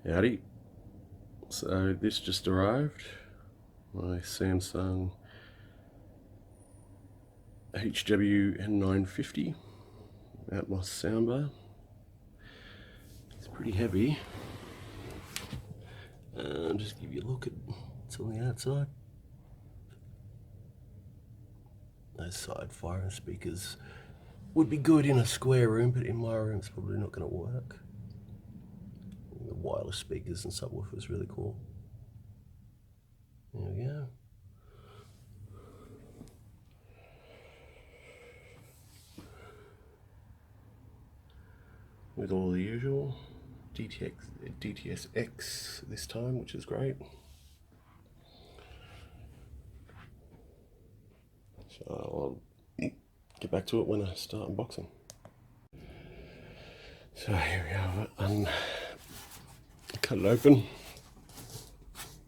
Howdy. So this just arrived, my Samsung HW-N950 Atmos soundbar. It's pretty heavy. Just give you a look at what's on the outside. Those side firing speakers would be good in a square room, but in my room it's probably not going to work. The wireless speakers and subwoofers really cool. There we go. With all the usual DTS:X this time, which is great. So I'll get back to it when I start unboxing. So here we are, cut it open.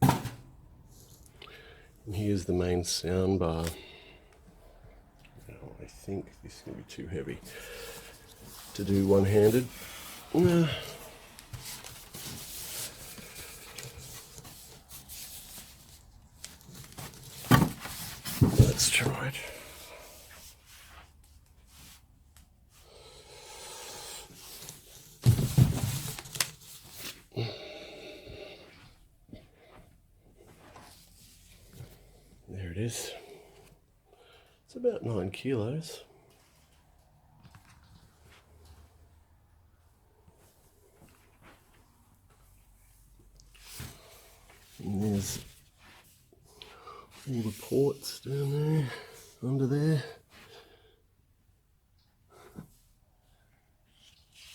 And here's the main sound bar. Now, I think this is going to be too heavy to do one-handed. Let's try it. There it is. It's about 9 kilos. And there's all the ports down there, under there.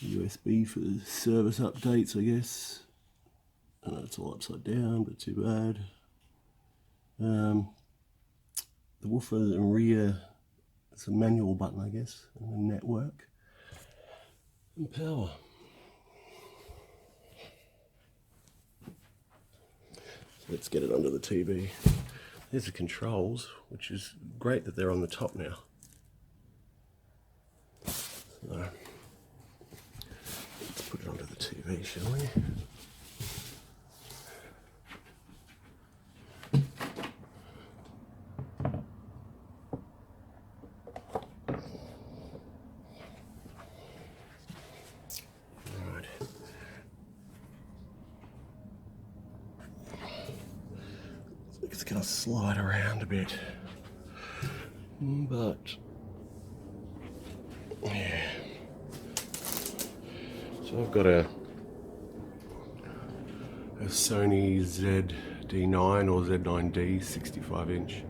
USB for service updates, I guess. I know it's all upside down, but too bad. The woofer and rear, it's a manual button, I guess, and the network and power. So let's get it under the TV. There's the controls, which is great that they're on the top now. So let's put it under the TV, shall we? It's going to slide around a bit, but yeah. So I've got a Sony ZD9 or Z9D 65-inch.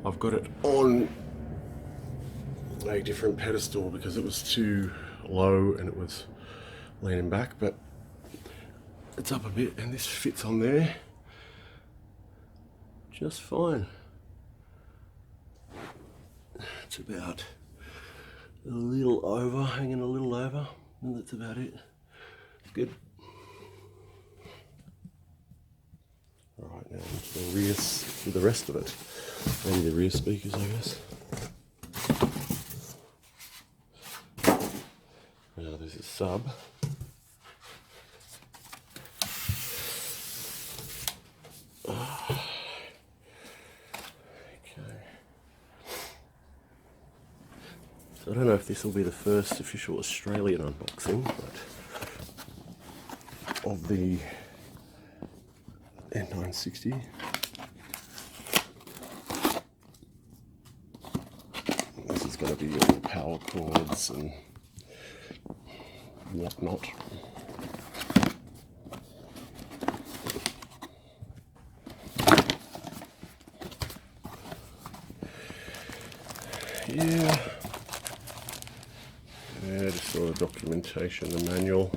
I've got it on a different pedestal because it was too low and it was leaning back, but it's up a bit and this fits on there just fine. It's about a little over, hanging a little over, and that's about it. It's good. Alright, now into the rear, for the rest of it. Maybe the rear speakers, I guess. Now there's a sub. I don't know if this will be the first official Australian unboxing, but of the N960. This is going to be all the power cords and whatnot. Yeah. Yeah, just saw the documentation, the manual.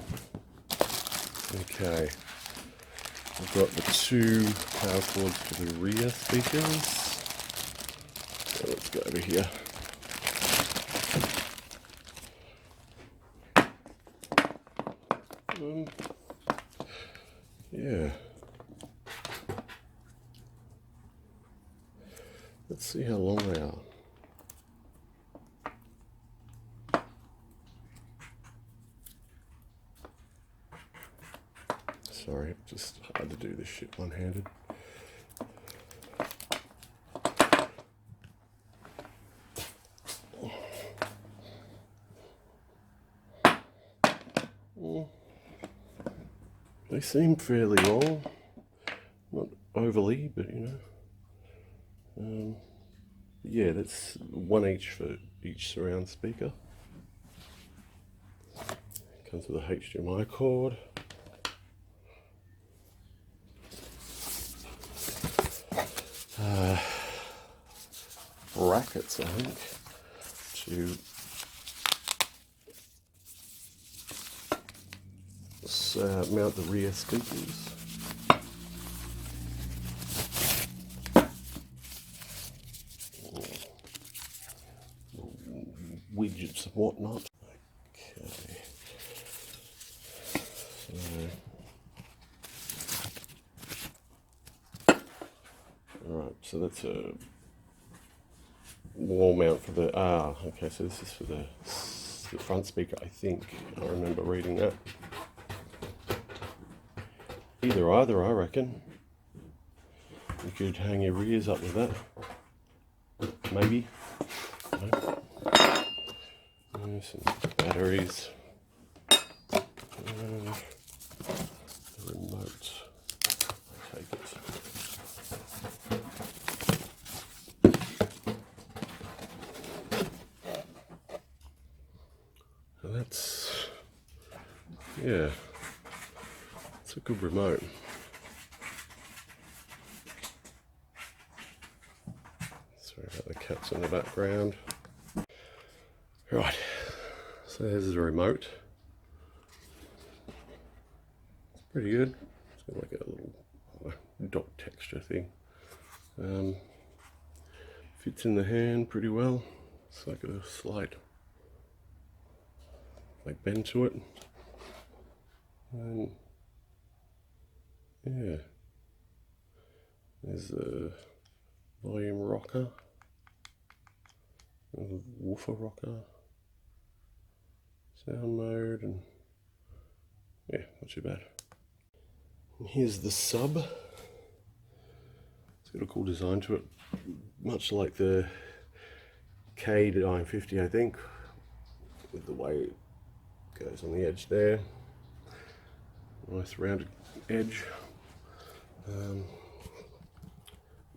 Okay, I've got the 2 power cords for the rear speakers. So let's go over here. Yeah. Let's see how long they are. Sorry, just hard to do this shit one-handed. They seem fairly long, not overly, but you know. Yeah, that's one each for each surround speaker. Comes with a HDMI cord. Brackets, I think, to mount the rear speakers. Widgets and whatnot. Okay. Alright, so that's a wall mount for the, okay, so this is for the front speaker, I think. I remember reading that. Either, I reckon. You could hang your rears up with that. Maybe. No. Some batteries. The remote. I'll take it. And that's, yeah, it's a good remote. Sorry about the cats in the background. Right, so there's the remote. It's pretty good. It's got like a little dot texture thing. Fits in the hand pretty well. It's like a slight bend to it. And yeah, there's a volume rocker, a woofer rocker, sound mode, and yeah, not too bad. And here's the sub. It's got a cool design to it, much like the HW-N950, I think, with the way it goes on the edge there. Nice rounded edge.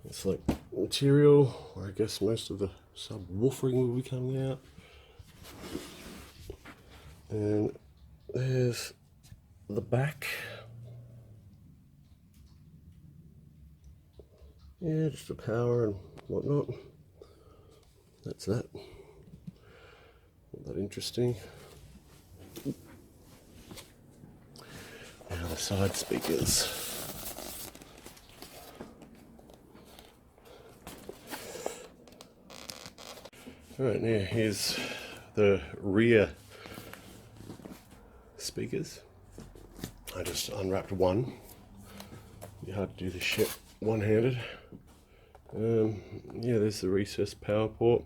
It's like material, where I guess most of the subwoofering will be coming out. And there's the back. Yeah, just the power and whatnot. That's that. Not that interesting. Now the side speakers. Alright, now here's the rear speakers. I just unwrapped one. It'd be hard to do this shit one-handed. Yeah, there's the recessed power port.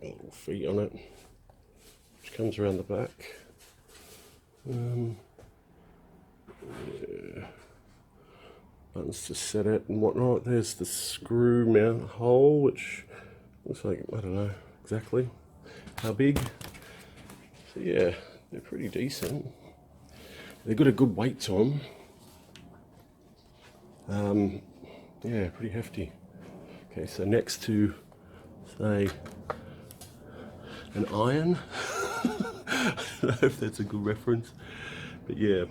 Got little feet on it, which comes around the back. Yeah. Buttons to set it and whatnot. There's the screw mount hole, which looks like, I don't know exactly how big. So yeah, they're pretty decent. They've got a good weight to them. Yeah, pretty hefty. Okay, so next to, say, an iron. I don't know if that's a good reference, but yeah.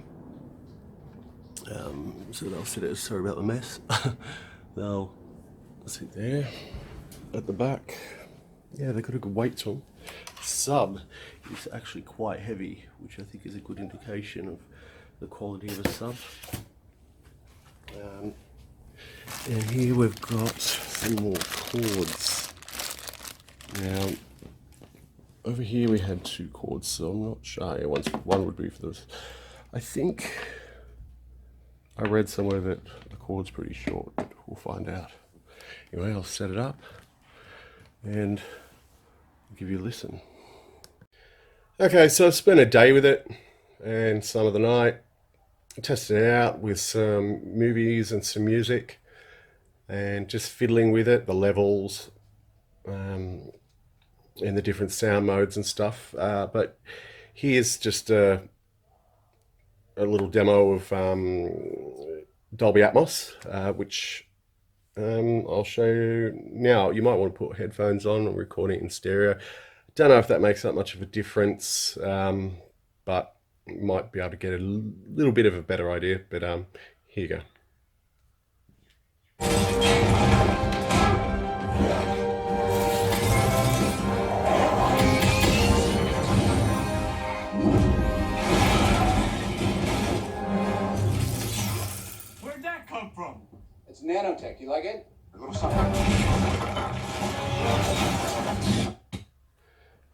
So they'll sit, sorry about the mess. They'll sit there at the back. Yeah, they've got a good weight to them. Sub is actually quite heavy, which I think is a good indication of the quality of a sub. And here we've got some more cords. Now, over here we had two cords, so I'm not sure. Yeah, one would be for this. I think I read somewhere that the cord's pretty short, but we'll find out. Anyway, I'll set it up and give you a listen. Okay, so I've spent a day with it. and some of the night, testing it out with some movies and some music, and just fiddling with it, the levels, and the different sound modes and stuff. But here's just a little demo of Dolby Atmos, which I'll show you now. You might want to put headphones on and record it in stereo. Don't know if that makes that much of a difference, but you might be able to get a little bit of a better idea. But here you go. Where'd that come from? It's nanotech. You like it? A little something.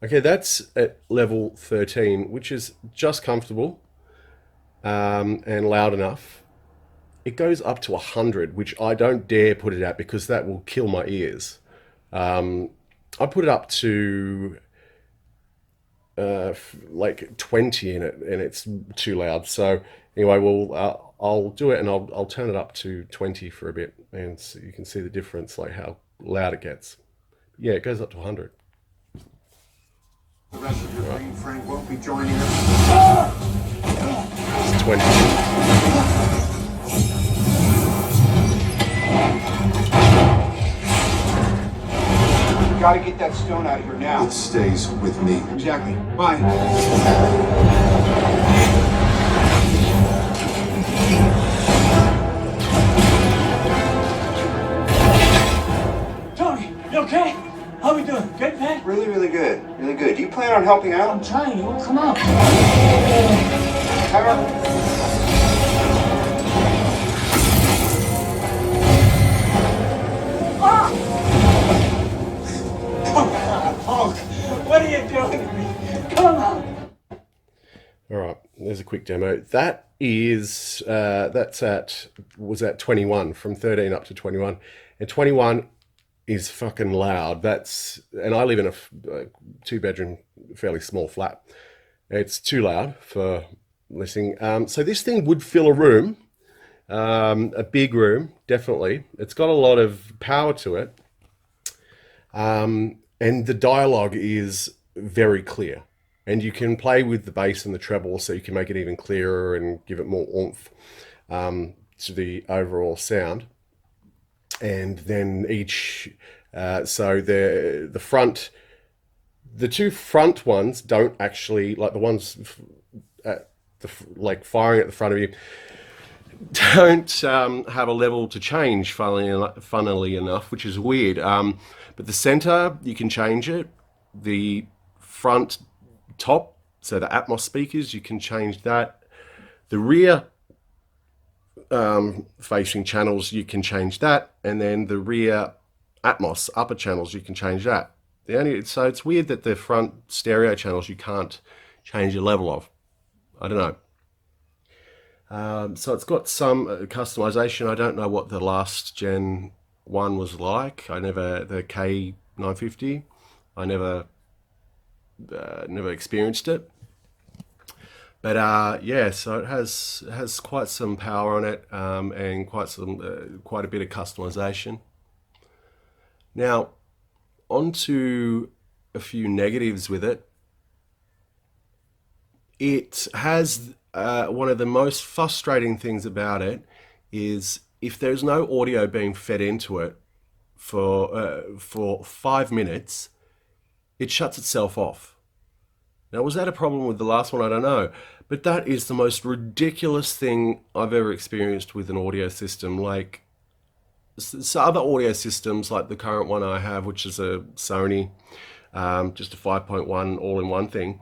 Okay, that's at level 13, which is just comfortable and loud enough. It goes up to 100, which I don't dare put it at because that will kill my ears. I put it up to like 20 in it, and it's too loud. So anyway, I'll do it, and I'll turn it up to 20 for a bit, and so you can see the difference, like how loud it gets. Yeah, it goes up to 100. The rest of your brain, Frank, won't be joining us. It's 20. You gotta get that stone out of here now. It stays with me. Exactly. Bye. Tony, you okay? How we doing? Good, man? Really, really good. Really good. Do you plan on helping I'm out? trying. You won't come out. Ever? Come on, Hulk. What are you doing to me? Come on. All right, there's a quick demo. That is was at 21, from 13 up to 21, and 21 is fucking loud. And I live in a two-bedroom, fairly small flat. It's too loud for listening. So this thing would fill a room, a big room, definitely. It's got a lot of power to it, and the dialogue is very clear. And you can play with the bass and the treble, so you can make it even clearer and give it more oomph to the overall sound. And then so the two front ones don't actually, like the ones at like firing at the front of you, don't have a level to change, funnily enough, which is weird. But the center, you can change it. The front top, so the Atmos speakers, you can change that. The rear facing channels, you can change that, and then the rear Atmos upper channels, you can change that. So it's weird that the front stereo channels you can't change the level of. I don't know. So it's got some customization. I don't know what the last gen one was like. The K950, I never experienced it. But yeah, so it has quite some power on it, and quite a bit of customization. Now, on to a few negatives with it. It has one of the most frustrating things about it is if there's no audio being fed into it for 5 minutes, it shuts itself off. Now, was that a problem with the last one? I don't know. But that is the most ridiculous thing I've ever experienced with an audio system. Like, so other audio systems, like the current one I have, which is a Sony, just a 5.1 all-in-one thing,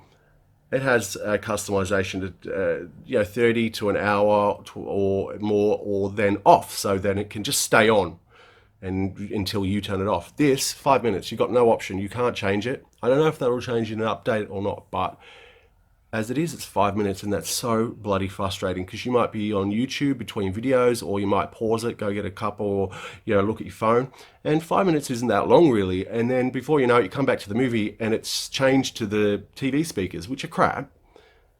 it has customization to 30 to an hour or more, or then off, so then it can just stay on and until you turn it off. This, 5 minutes, you've got no option. You can't change it. I don't know if that'll change in an update or not, but as it is, it's 5 minutes, and that's so bloody frustrating because you might be on YouTube between videos, or you might pause it, go get a cup, or look at your phone, and 5 minutes isn't that long really. And then before you know it, you come back to the movie and it's changed to the TV speakers, which are crap.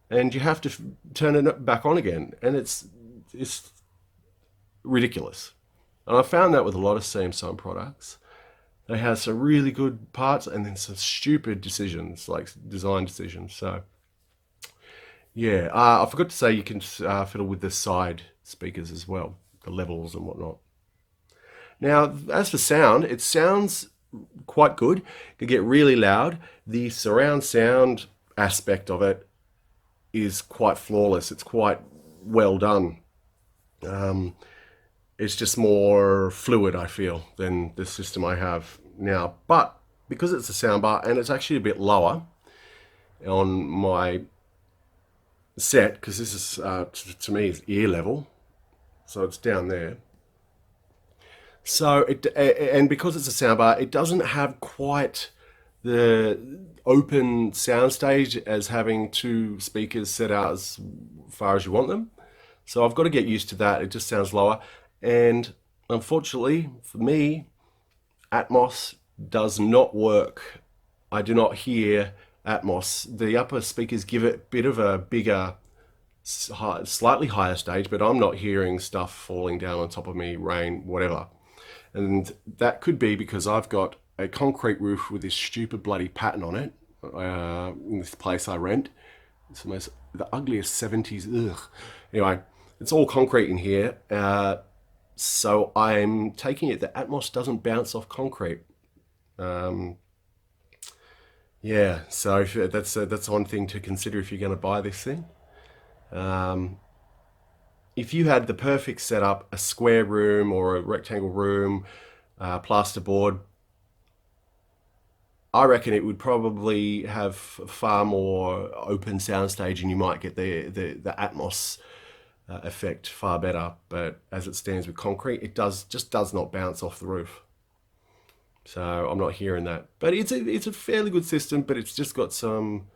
and you have to turn it back on again, and it's ridiculous. And I found that with a lot of Samsung products. They have some really good parts and then some stupid decisions, like design decisions. So yeah, I forgot to say you can fiddle with the side speakers as well, the levels and whatnot. Now, as for sound, it sounds quite good. It can get really loud. The surround sound aspect of it is quite flawless. It's quite well done. It's just more fluid, I feel, than the system I have now. But because it's a soundbar and it's actually a bit lower on my set, because this is, to me, is ear level. So it's down there. So and because it's a soundbar, it doesn't have quite the open soundstage as having two speakers set out as far as you want them. So I've got to get used to that. It just sounds lower. And unfortunately for me, Atmos does not work. I do not hear Atmos. The upper speakers give it a bit of a bigger, slightly higher stage, but I'm not hearing stuff falling down on top of me, rain, whatever. And that could be because I've got a concrete roof with this stupid bloody pattern on it in this place I rent. It's the ugliest 70s. Ugh. Anyway, it's all concrete in here. So I'm taking it that Atmos doesn't bounce off concrete. Yeah, so that's one thing to consider if you're going to buy this thing. If you had the perfect setup, a square room or a rectangle room, plasterboard, I reckon it would probably have far more open soundstage and you might get the Atmos effect far better. But as it stands with concrete, it just does not bounce off the roof. So I'm not hearing that. But it's a fairly good system, but it's just got some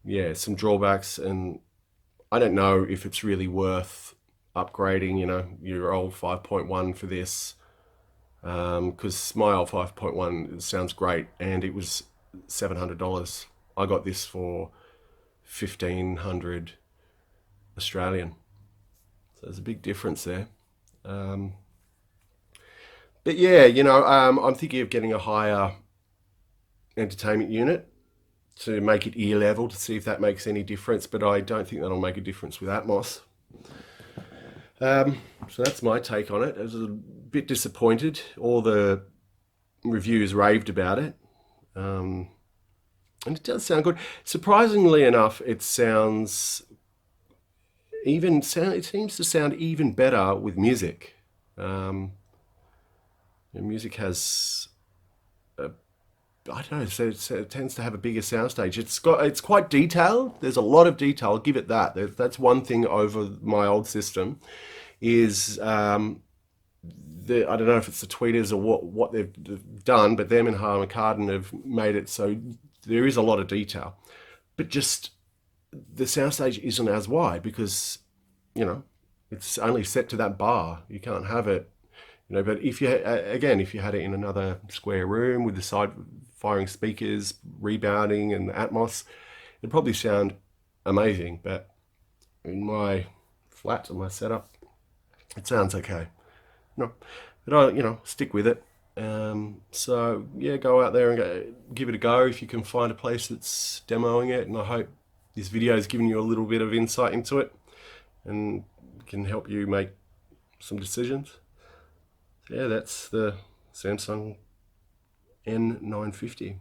drawbacks, and I don't know if it's really worth upgrading, your old 5.1 for this. Because my old 5.1 sounds great, and it was $700. I got this for 1,500 Australian. So there's a big difference there. But yeah, I'm thinking of getting a higher entertainment unit to make it ear level to see if that makes any difference, but I don't think that'll make a difference with Atmos. So that's my take on it. I was a bit disappointed. All the reviews raved about it. And it does sound good. Surprisingly enough, it seems to sound even better with music. Music has, I don't know, so it tends to have a bigger soundstage. It's quite detailed. There's a lot of detail. I'll give it that. That's one thing over my old system. Is I don't know if it's the tweeters or what they've done, but them and Harman Kardon have made it so there is a lot of detail, but just the soundstage isn't as wide because it's only set to that bar. You can't have it, But if you had it in another square room with the side firing speakers, rebounding, and the Atmos, it'd probably sound amazing. But in my flat and my setup, it sounds okay. No, but I stick with it. So yeah, go out there and give it a go if you can find a place that's demoing it. And I hope this video has given you a little bit of insight into it and can help you make some decisions. So yeah, that's the Samsung N950.